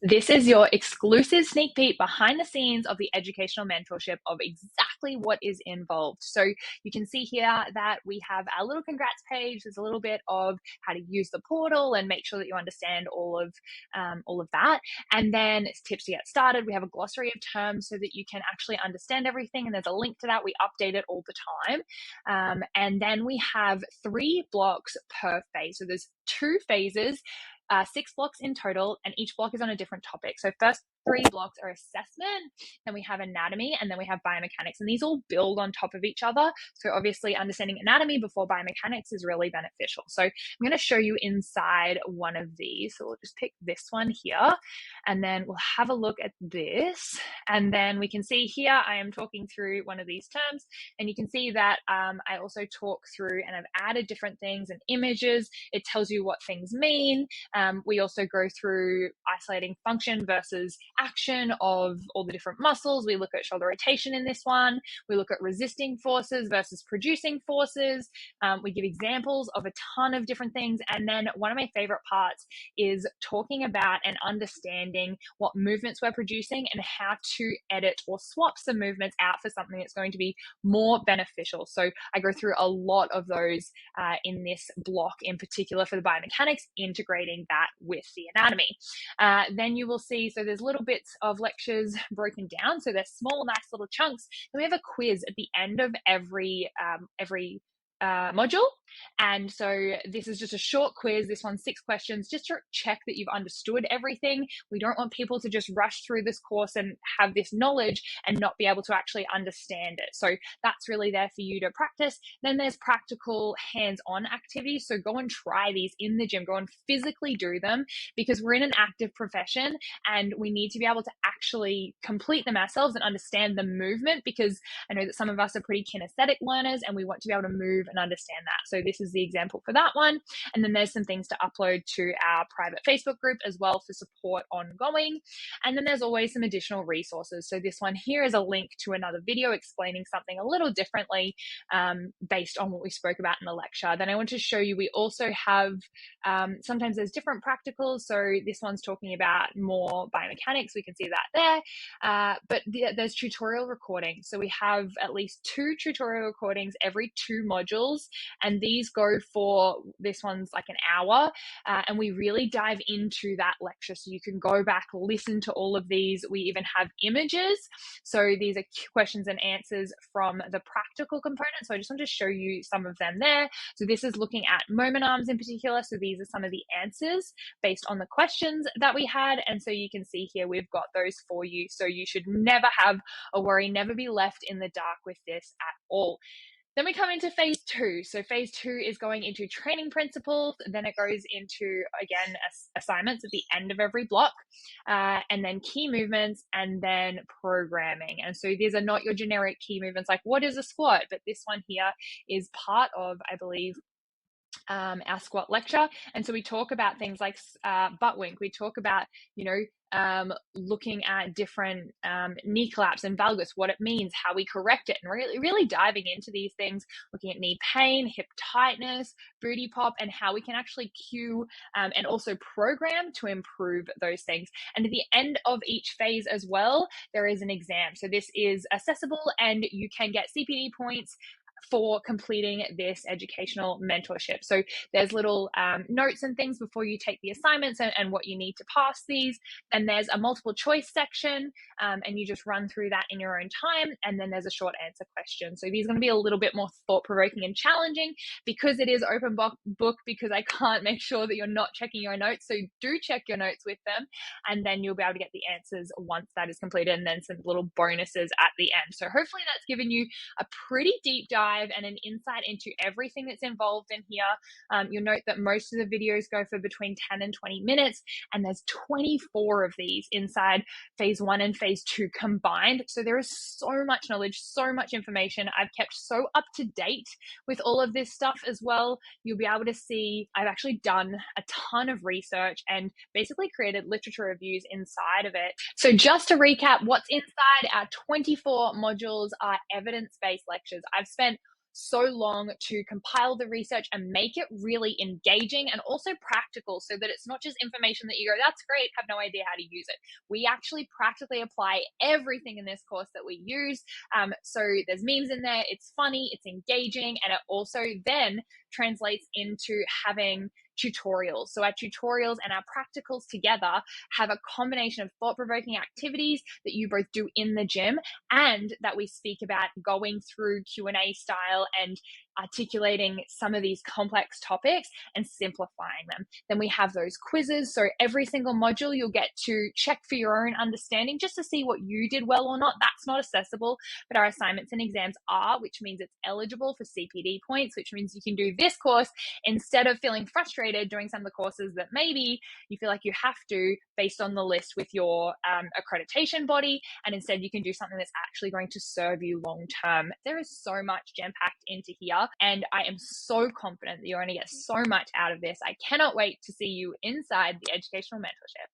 This is your exclusive sneak peek behind the scenes of the educational mentorship of exactly what is involved. So you can see here that we have our little congrats page. There's a little bit of how to use the portal and make sure that you understand all of that. And then it's tips to get started. We have a glossary of terms so that you can actually understand everything. And there's a link to that. We update it all the time. And then we have 3 blocks per phase. So there's 2 phases. 6 blocks in total, and each block is on a different topic. So first 3 blocks are assessment, then we have anatomy, and then we have biomechanics, and these all build on top of each other. So obviously understanding anatomy before biomechanics is really beneficial. So I'm going to show you inside one of these. So we'll just pick this one here, and then we'll have a look at this. And then we can see here I am talking through one of these terms, and you can see that I also talk through, and I've added different things and images. It tells you what things mean. We also go through isolating function versus action of all the different muscles. We look at shoulder rotation in this one. We look at resisting forces versus producing forces. We give examples of a ton of different things. And then one of my favorite parts is talking about and understanding what movements we're producing and how to edit or swap some movements out for something that's going to be more beneficial. So I go through a lot of those in this block in particular for the biomechanics, integrating that with the anatomy. Then you will see, so there's little bits of lectures broken down. So they're small, nice little chunks. Then we have a quiz at the end of every module. And so this is just a short quiz. This one's 6 questions, just to check that you've understood everything. We don't want people to just rush through this course and have this knowledge and not be able to actually understand it. So that's really there for you to practice. Then there's practical hands-on activities. So go and try these in the gym, go and physically do them, because we're in an active profession and we need to be able to actually complete them ourselves and understand the movement, because I know that some of us are pretty kinesthetic learners and we want to be able to move and understand that. So this is the example for that one. And then there's some things to upload to our private Facebook group as well for support ongoing. And then there's always some additional resources. So this one here is a link to another video explaining something a little differently based on what we spoke about in the lecture. Then I want to show you, we also have, sometimes there's different practicals. So this one's talking about more biomechanics. We can see that there. But there's tutorial recordings. So we have at least 2 tutorial recordings every 2 modules. And these go for, this one's like an hour, and we really dive into that lecture. So you can go back, listen to all of these. We even have images. So these are questions and answers from the practical component. So I just want to show you some of them there. So this is looking at moment arms in particular. So these are some of the answers based on the questions that we had. And so you can see here, we've got those for you. So you should never have a worry, never be left in the dark with this at all. Then we come into phase 2. So phase 2 is going into training principles. Then it goes into, again, assignments at the end of every block, and then key movements, and then programming. And so these are not your generic key movements like what is a squat, but this one here is part of, I believe, our squat lecture. And so we talk about things like butt wink. We talk about, looking at different knee collapse and valgus, what it means, how we correct it, and really diving into these things, looking at knee pain, hip tightness, booty pop, and how we can actually cue and also program to improve those things. And at the end of each phase as well, there is an exam. So this is accessible and you can get CPD points for completing this educational mentorship. So there's little notes and things before you take the assignments and what you need to pass these. And there's a multiple choice section, and you just run through that in your own time. And then there's a short answer question. So these are going to be a little bit more thought-provoking and challenging because it is open book, because I can't make sure that you're not checking your notes. So do check your notes with them, and then you'll be able to get the answers once that is completed, and then some little bonuses at the end. So hopefully that's given you a pretty deep dive and an insight into everything that's involved in here. You'll note that most of the videos go for between 10 and 20 minutes, and there's 24 of these inside phase 1 and phase 2 combined. So there is so much knowledge, so much information. I've kept so up to date with all of this stuff as well. You'll be able to see I've actually done a ton of research and basically created literature reviews inside of it. So just to recap, what's inside our 24 modules are evidence-based lectures. I've spent so long to compile the research and make it really engaging and also practical, so that it's not just information that you go, that's great, have no idea how to use it. We actually practically apply everything in this course that we use. So there's memes in there, it's funny, it's engaging, and it also then translates into having tutorials. So our tutorials and our practicals together have a combination of thought-provoking activities that you both do in the gym and that we speak about going through Q&A style and articulating some of these complex topics and simplifying them. Then we have those quizzes. So every single module you'll get to check for your own understanding just to see what you did well or not. That's not accessible, but our assignments and exams are, which means it's eligible for CPD points, which means you can do this course instead of feeling frustrated doing some of the courses that maybe you feel like you have to based on the list with your accreditation body, and instead you can do something that's actually going to serve you long term. There is so much jam-packed into here, and I am so confident that you're going to get so much out of this. I cannot wait to see you inside the educational mentorship.